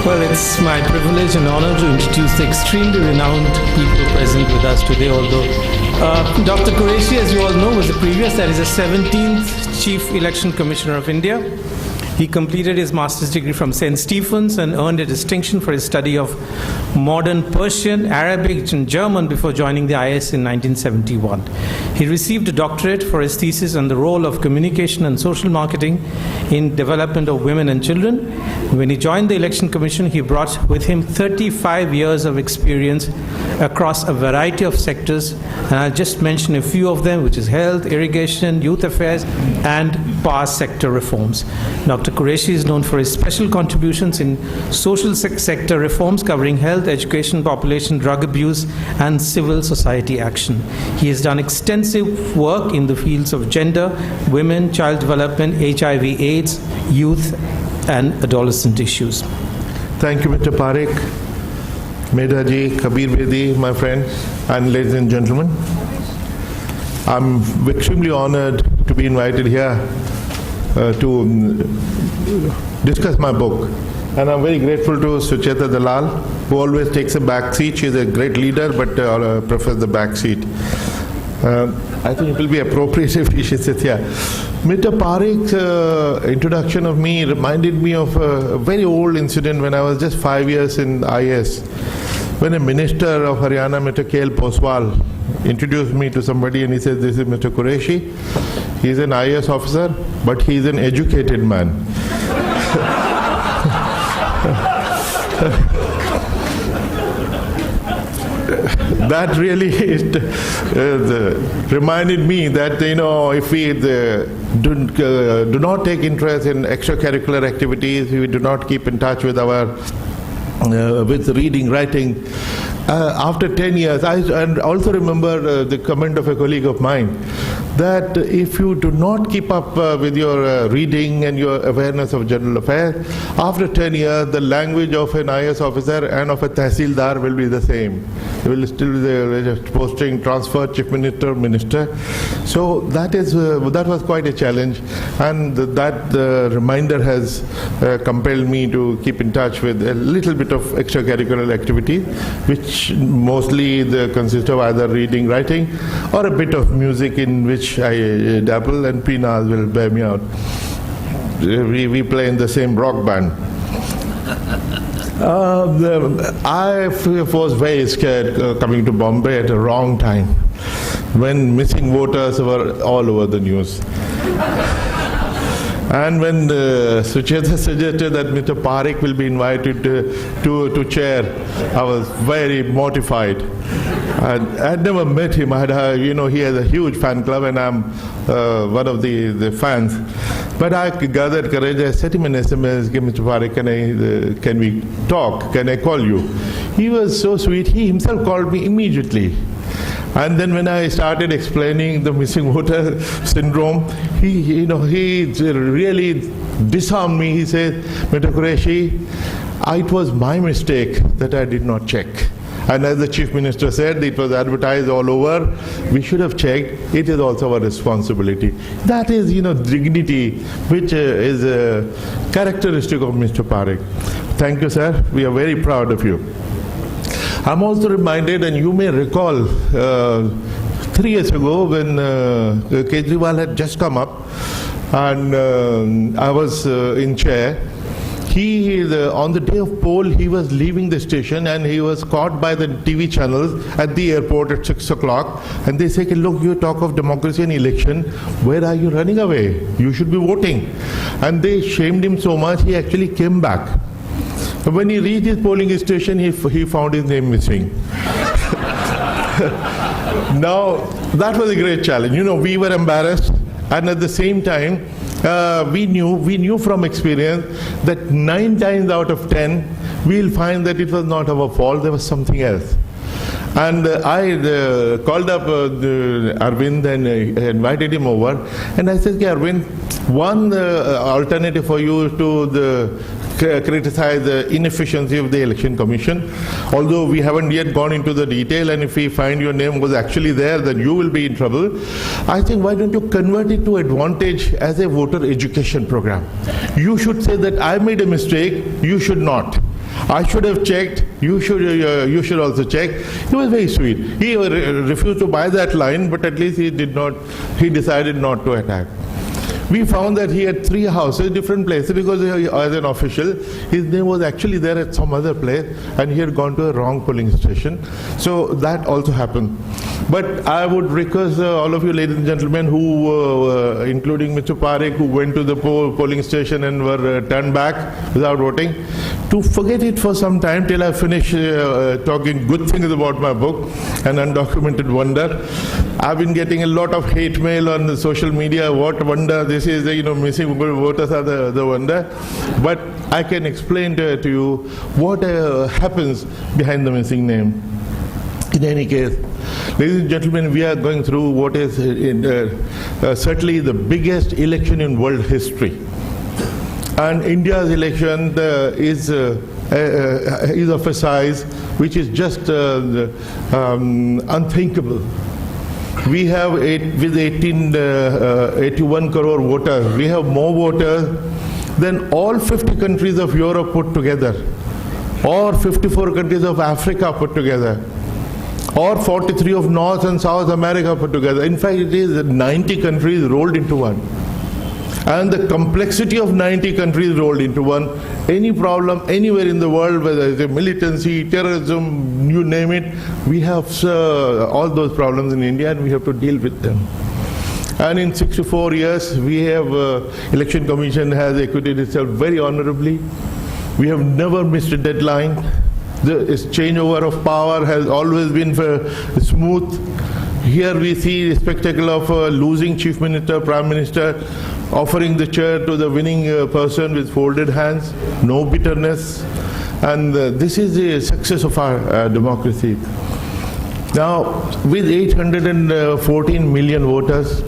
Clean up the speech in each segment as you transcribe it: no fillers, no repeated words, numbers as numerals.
Well, it's my privilege and honor to introduce the extremely renowned people present with us today, although Dr. Quraishi, as you all know, was the previous, that is the 17th Chief Election Commissioner of India. He completed his master's degree from St. Stephen's and earned a distinction for his study of modern Persian, Arabic, and German before joining the IS in 1971. He received a doctorate for his thesis on the role of communication and social marketing in development of women and children. When he joined the Election Commission, he brought with him 35 years of experience across a variety of sectors, and I'll just mention a few of them, which is health, irrigation, youth affairs, and power sector reforms. Dr. Quraishi is known for his special contributions in social sector reforms covering health, education, population, drug abuse, and civil society action. He has done extensive work in the fields of gender, women, child development, HIV/AIDS, youth, and adolescent issues. Thank you, Mr. Parekh, Medha ji, Kabir Bedi, my friends, and ladies and gentlemen. I'm extremely honored to be invited here to discuss my book. And I'm very grateful to Sucheta Dalal, who always takes a back seat. She's a great leader, but prefers the back seat. I think it will be appropriate if she sits here. Mr. Parekh's introduction of me reminded me of a very old incident when I was just 5 years in IS, when a minister of Haryana, Mr. K.L. Poswal, introduced me to somebody and he said, "This is Mr. Quraishi. He's an IS officer, but he's an educated man." That really reminded me that, if we do not take interest in extracurricular activities, we do not keep in touch with our with reading, writing. After 10 years, I also remember the comment of a colleague of mine, that if you do not keep up with your reading and your awareness of general affairs, after 10 years, the language of an IS officer and of a Tehsildar will be the same. They will still be posting, transfer, chief minister, minister. So that was quite a challenge, and that reminder has compelled me to keep in touch with a little bit of extracurricular activity, which mostly consist of either reading, writing, or a bit of music in which I dabble, and Pinal will bear me out. We play in the same rock band. I was very scared coming to Bombay at the wrong time, when missing voters were all over the news. And when Sucheta suggested that Mr. Parekh will be invited to chair, I was very mortified. I'd never met him. He has a huge fan club, and I'm one of the fans. But I gathered courage. I sent him an SMS, "Mr. Parekh, can we talk? Can I call you?" He was so sweet. He himself called me immediately. And then when I started explaining the missing voter syndrome, he really disarmed me. He said, "Mr. Quraishi, it was my mistake that I did not check. And as the Chief Minister said, it was advertised all over. We should have checked. It is also our responsibility." That is, dignity, which is a characteristic of Mr. Parekh. Thank you, sir. We are very proud of you. I'm also reminded, and you may recall, 3 years ago when Kejriwal had just come up, and I was in chair. On the day of poll, he was leaving the station, and he was caught by the TV channels at the airport at 6 o'clock. And they say, "Look, you talk of democracy and election. Where are you running away? You should be voting." And they shamed him so much, he actually came back. When he reached his polling station, he found his name missing. Now, that was a great challenge. We were embarrassed, and at the same time, we knew from experience that 9 times out of 10, we'll find that it was not our fault, there was something else. And I called up Arvind and invited him over, and I said, "Arvind, one alternative for you to criticize the inefficiency of the election commission. Although we haven't yet gone into the detail, and if we find your name was actually there, then you will be in trouble. I think, why don't you convert it to advantage as a voter education program? You should say that I made a mistake, you should not. I should have checked, you should also check. He was very sweet. He refused to buy that line, but at least he decided not to attack. We found that he had 3 houses, different places, because as an official, his name was actually there at some other place, and he had gone to a wrong polling station. So that also happened. But I would request all of you, ladies and gentlemen, who, including Mr. Parekh, who went to the polling station and were turned back without voting, to forget it for some time till I finish talking good things about my book, An Undocumented Wonder. I've been getting a lot of hate mail on the social media. What wonder this is, missing voters are the wonder. But I can explain to you what happens behind the missing name. In any case, ladies and gentlemen, we are going through what is certainly the biggest election in world history. And India's election is of a size which is just unthinkable. We have, with 81 crore voters, we have more voters than all 50 countries of Europe put together, or 54 countries of Africa put together, or 43 of North and South America put together. In fact, it is 90 countries rolled into one. And the complexity of 90 countries rolled into one, any problem anywhere in the world, whether it's a militancy, terrorism, you name it, we have all those problems in India, and we have to deal with them. And in 64 years, we have, Election Commission has acquitted itself very honorably. We have never missed a deadline. The changeover of power has always been smooth. Here we see the spectacle of losing Chief Minister, Prime Minister, offering the chair to the winning person with folded hands, no bitterness. And this is the success of our democracy. Now, with 814 million voters,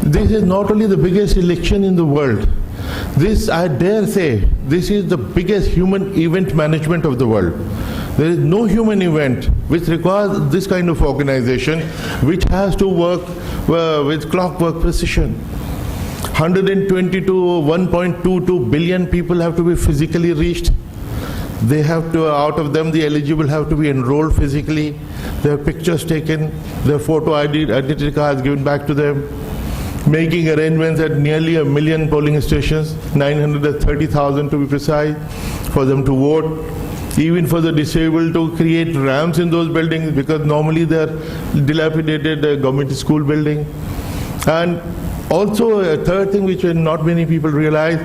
this is not only the biggest election in the world. This, I dare say, this is the biggest human event management of the world. There is no human event which requires this kind of organization, which has to work with clockwork precision. 120 to 1.22 billion people have to be physically reached. They have to, out of them, the eligible have to be enrolled physically. Their pictures taken, their photo identity cards given back to them. Making arrangements at nearly 1 million polling stations, 930,000 to be precise, for them to vote. Even for the disabled, to create ramps in those buildings, because normally they are dilapidated government school building. And also a third thing which not many people realize,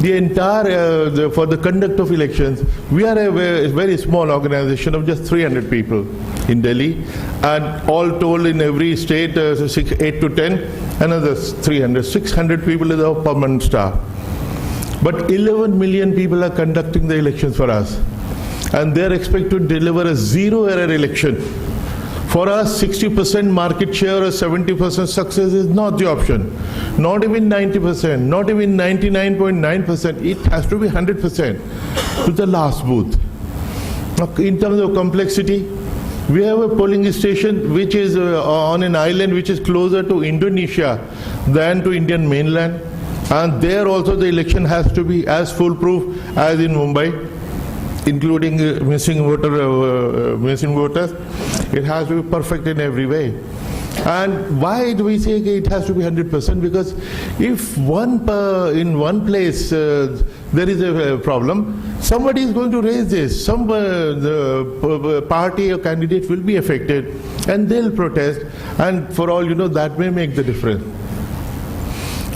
the entire, for the conduct of elections, we are a very small organization of just 300 people in Delhi, and all told in every state, 8 to 10, another 300, 600 people is our permanent staff. But 11 million people are conducting the elections for us, and they are expected to deliver a zero-error election. For us, 60% market share or 70% success is not the option. Not even 90%, not even 99.9%. It has to be 100% to the last booth. Now, in terms of complexity, we have a polling station which is on an island which is closer to Indonesia than to Indian mainland. And there also the election has to be as foolproof as in Mumbai, including missing voters. It has to be perfect in every way. And why do we say it has to be 100%? Because if in one place there is a problem, somebody is going to raise this. The party or candidate will be affected, and they'll protest. And for all you know, that may make the difference.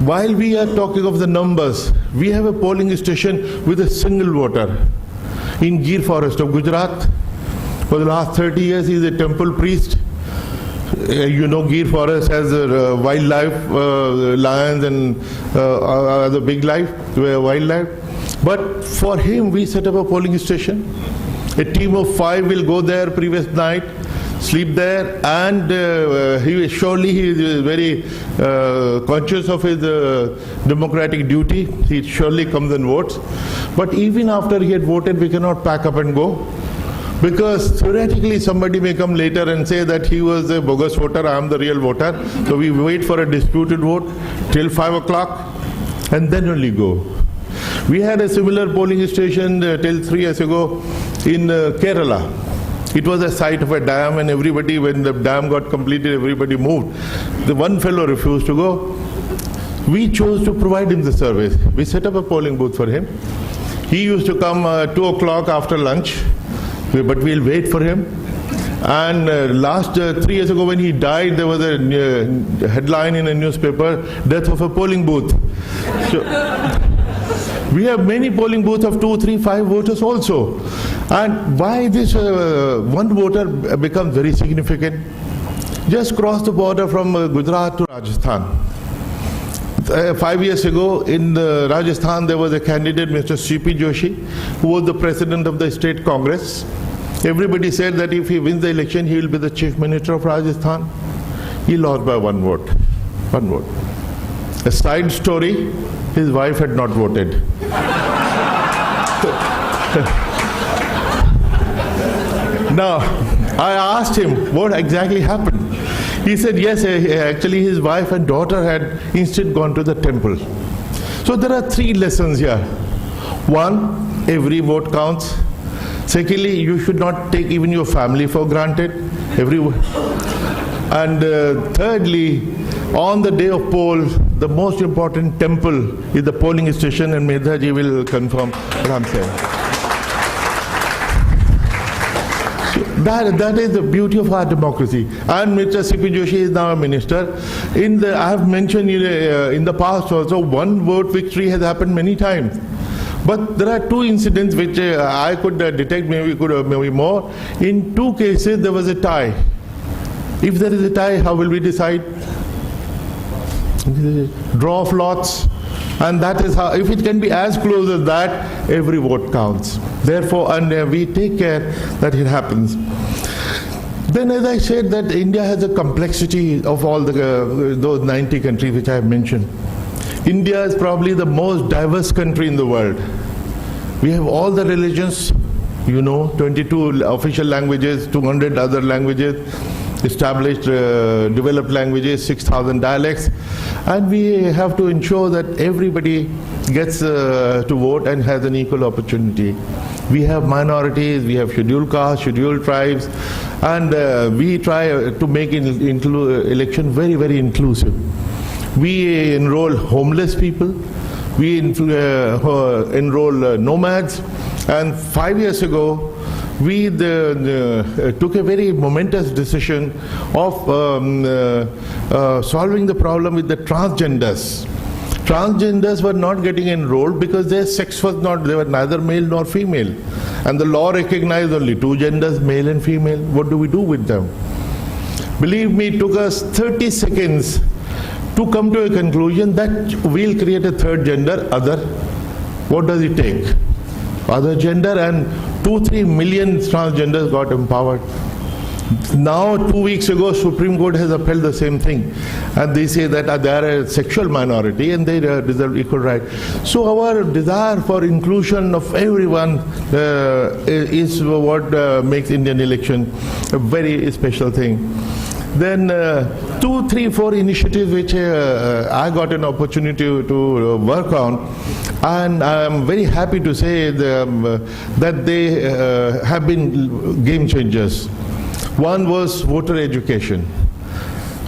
While we are talking of the numbers, we have a polling station with a single voter in Gir Forest of Gujarat. For the last 30 years, he is a temple priest. You know, Gir Forest has wildlife, lions and other big wildlife. But for him, we set up a polling station. A team of 5 will go there previous night. sleep there, and he is very conscious of his democratic duty. He surely comes and votes. But even after he had voted, we cannot pack up and go. Because theoretically somebody may come later and say that he was a bogus voter, I am the real voter. So we wait for a disputed vote till 5 o'clock and then only go. We had a similar polling station till 3 years ago in Kerala. It was a site of a dam, and everybody, when the dam got completed, everybody moved. The one fellow refused to go. We chose to provide him the service. We set up a polling booth for him. He used to come 2 o'clock after lunch. But we'll wait for him. And last 3 years ago when he died, there was a headline in a newspaper, death of a polling booth. So we have many polling booths of 2, 3, 5 voters also. And why this one voter becomes very significant? Just cross the border from Gujarat to Rajasthan. 5 years ago in Rajasthan, there was a candidate, Mr. C.P. Joshi, who was the president of the state Congress. Everybody said that if he wins the election, he will be the chief minister of Rajasthan. He lost by one vote. One vote. A side story, his wife had not voted. Now, I asked him what exactly happened. He said, yes, actually his wife and daughter had instead gone to the temple. So there are 3 lessons here. 1, every vote counts. Secondly, you should not take even your family for granted. And thirdly, on the day of poll, the most important temple is the polling station, and Medha ji will confirm what I'm saying. That is the beauty of our democracy. And Mr. C.P. Joshi is now a minister. I have mentioned in the past also, one vote victory has happened many times. But there are 2 incidents which I could detect, maybe more. In 2 cases there was a tie. If there is a tie, how will we decide? Draw of lots. And that is how, if it can be as close as that, every vote counts. Therefore, and we take care that it happens. Then as I said that India has a complexity of all those 90 countries which I have mentioned. India is probably the most diverse country in the world. We have all the religions, 22 official languages, 200 other languages, established, developed languages, 6,000 dialects, and we have to ensure that everybody gets to vote and has an equal opportunity. We have minorities, we have scheduled castes, scheduled tribes, and we try to make election very, very inclusive. We enroll homeless people, we enroll nomads, and 5 years ago, we took a very momentous decision of solving the problem with the transgenders. Transgenders were not getting enrolled because their sex was not, they were neither male nor female. And the law recognized only 2 genders, male and female. What do we do with them? Believe me, it took us 30 seconds to come to a conclusion that we'll create a 3rd gender, other. What does it take? Other gender, and 2-3 million transgenders got empowered. Now 2 weeks ago, Supreme Court has upheld the same thing, and they say that they are a sexual minority and they deserve equal right. So our desire for inclusion of everyone is what makes Indian election a very special thing. Then 2, 3, 4 initiatives which I got an opportunity to work on, and I am very happy to say that they have been game changers. One was voter education.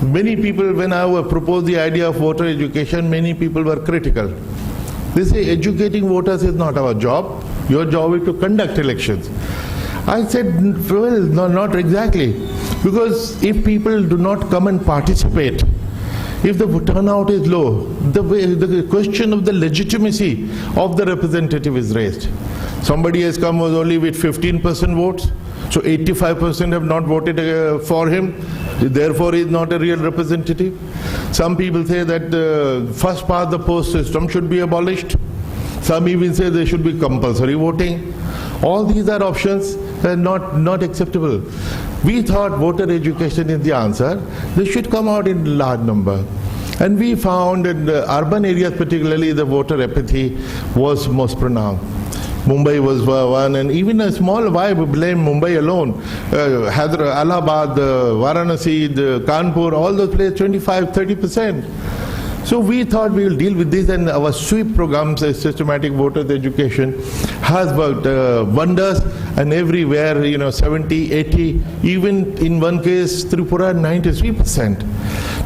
Many people, when I proposed the idea of voter education, many people were critical. They say educating voters is not our job. Your job is to conduct elections. I said, well, no, not exactly. Because if people do not come and participate, if the turnout is low, the question of the legitimacy of the representative is raised. Somebody has come was only with 15% votes, so 85% have not voted for him, therefore he is not a real representative. Some people say that first past the post system should be abolished. Some even say there should be compulsory voting. All these are options that are not acceptable. We thought voter education is the answer. They should come out in large number. And we found in the urban areas particularly the voter apathy was most pronounced. Mumbai was one, and even a small, why we blame Mumbai alone? Allahabad, Varanasi, Kanpur, all those places, 25-30%. So we thought we will deal with this, and our sweep programs, systematic voters education, has worked wonders, and everywhere, 70, 80, even in one case, Tripura, 93%.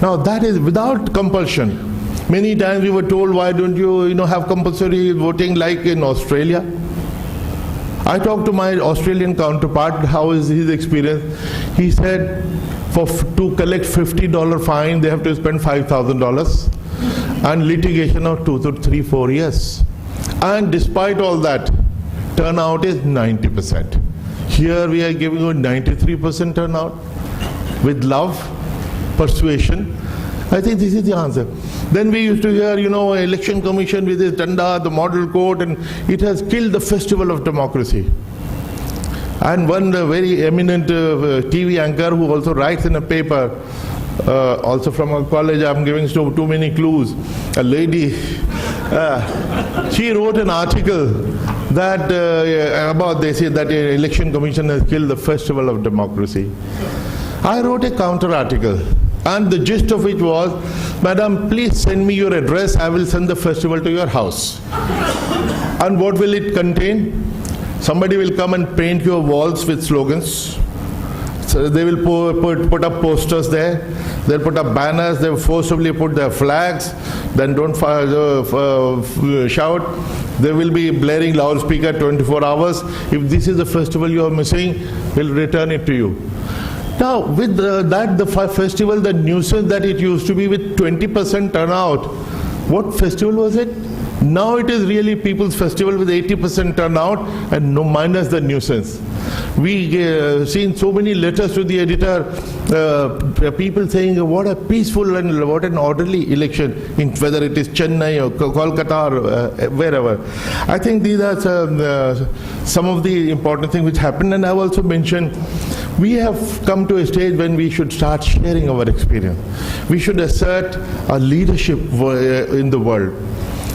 Now that is without compulsion. Many times we were told, why don't you, have compulsory voting like in Australia? I talked to my Australian counterpart, how is his experience? He said, to collect $50 fine, they have to spend $5,000 and litigation of 2 to 3, 4 years. And despite all that, turnout is 90%. Here we are giving you 93% turnout with love, persuasion. I think this is the answer. Then we used to hear, election commission with this danda, the model court, and it has killed the festival of democracy. And one very eminent TV anchor who also writes in a paper, also from a college, I'm giving too many clues, a lady, she wrote an article that about, they say that election commission has killed the festival of democracy. I wrote a counter article, and the gist of it was, Madam, please send me your address, I will send the festival to your house. And what will it contain? Somebody will come and paint your walls with slogans. So they will put up posters there, they'll put up banners, they will forcibly put their flags, then don't shout. There will be blaring loudspeaker 24 hours. If this is the festival you are missing, we'll return it to you. Now, with the festival, the nuisance that it used to be with 20% turnout, what festival was it? Now it is really people's festival with 80% turnout and no minus the nuisance. We seen so many letters to the editor, people saying what a peaceful and what an orderly election, whether it is Chennai or Kolkata or wherever. I think these are some of the important things which happened, and I've also mentioned we have come to a stage when we should start sharing our experience. We should assert our leadership in the world.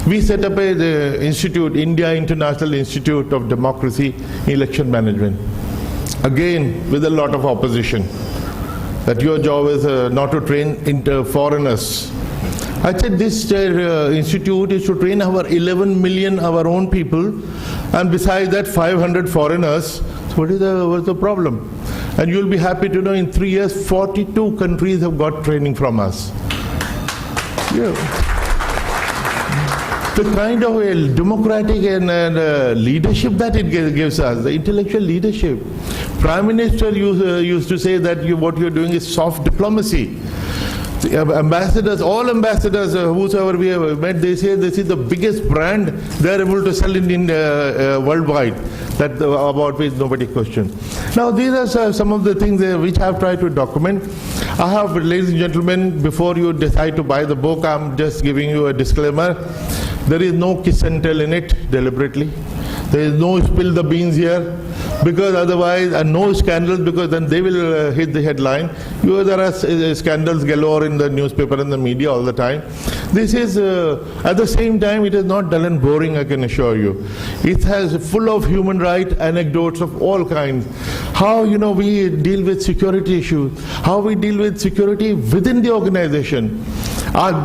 We set up an institute, India International Institute of Democracy Election Management. Again, with a lot of opposition, that your job is not to train foreigners. I said this institute is to train our 11 million our own people, and besides that 500 foreigners. So what's the problem? And you'll be happy to know in 3 years 42 countries have got training from us. Yeah. The kind of democratic and leadership that it gives us, the intellectual leadership. Prime Minister used to say that what you're doing is soft diplomacy. The ambassadors, all ambassadors, whosoever we have met, they say this is the biggest brand they're able to sell in worldwide, that about which nobody questions. Now these are some of the things which I have tried to document. I have, ladies and gentlemen, before you decide to buy the book, I'm just giving you a disclaimer. There is no kiss and tell in it deliberately. There is no spill the beans here, because otherwise, and no scandals, because then they will hit the headline. There are scandals galore in the newspaper and the media all the time. This is, at the same time, it is not dull and boring, I can assure you. It has full of human rights anecdotes of all kinds. How, we deal with security issues, how we deal with security within the organization.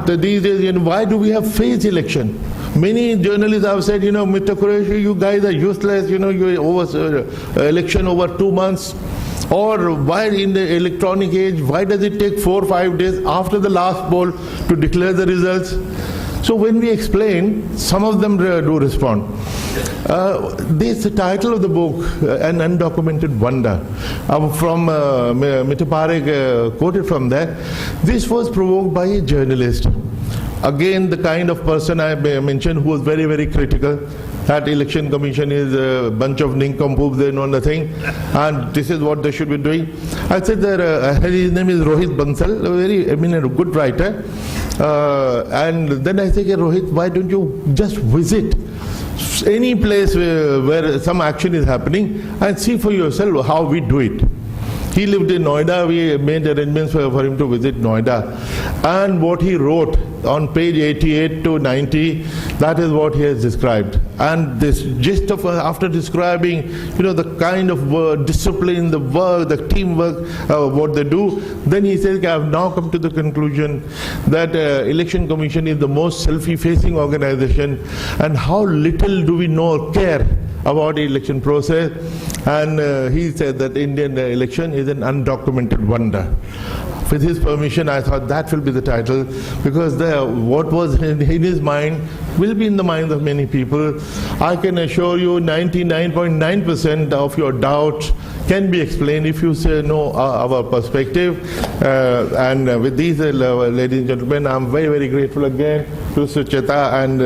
These days, why do we have phased election? Many journalists have said, Mr. Quraishi, you guys are useless, you over election over 2 months. Or why in the electronic age, why does it take 4 or 5 days after the last poll to declare the results? So when we explain, some of them do respond. This title of the book, An Undocumented Wonder, from Medha Patkar quoted from that. This was provoked by a journalist. Again, the kind of person I mentioned who was very, very critical. That election commission is a bunch of nincompoops, they know nothing, and this is what they should be doing. I said that his name is Rohit Bansal, a very eminent, good writer. And then I said, Rohit, why don't you just visit any place where some action is happening and see for yourself how we do it. He lived in Noida. We made arrangements for him to visit Noida. And what he wrote on page 88 to 90, that is what he has described. And this gist of after describing, the kind of discipline, the work, the teamwork, what they do, then he says, I have now come to the conclusion that Election Commission is the most self-effacing organization, and how little do we know or care about the election process. And he said that Indian election is an undocumented wonder. With his permission, I thought that will be the title, because what was in his mind will be in the minds of many people. I can assure you 99.9% of your doubts can be explained if you know our perspective. And with these, ladies and gentlemen, I'm very, very grateful again to Sucheta and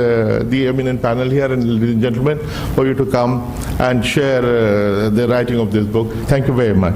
the eminent panel here, and ladies and gentlemen, for you to come and share the writing of this book. Thank you very much.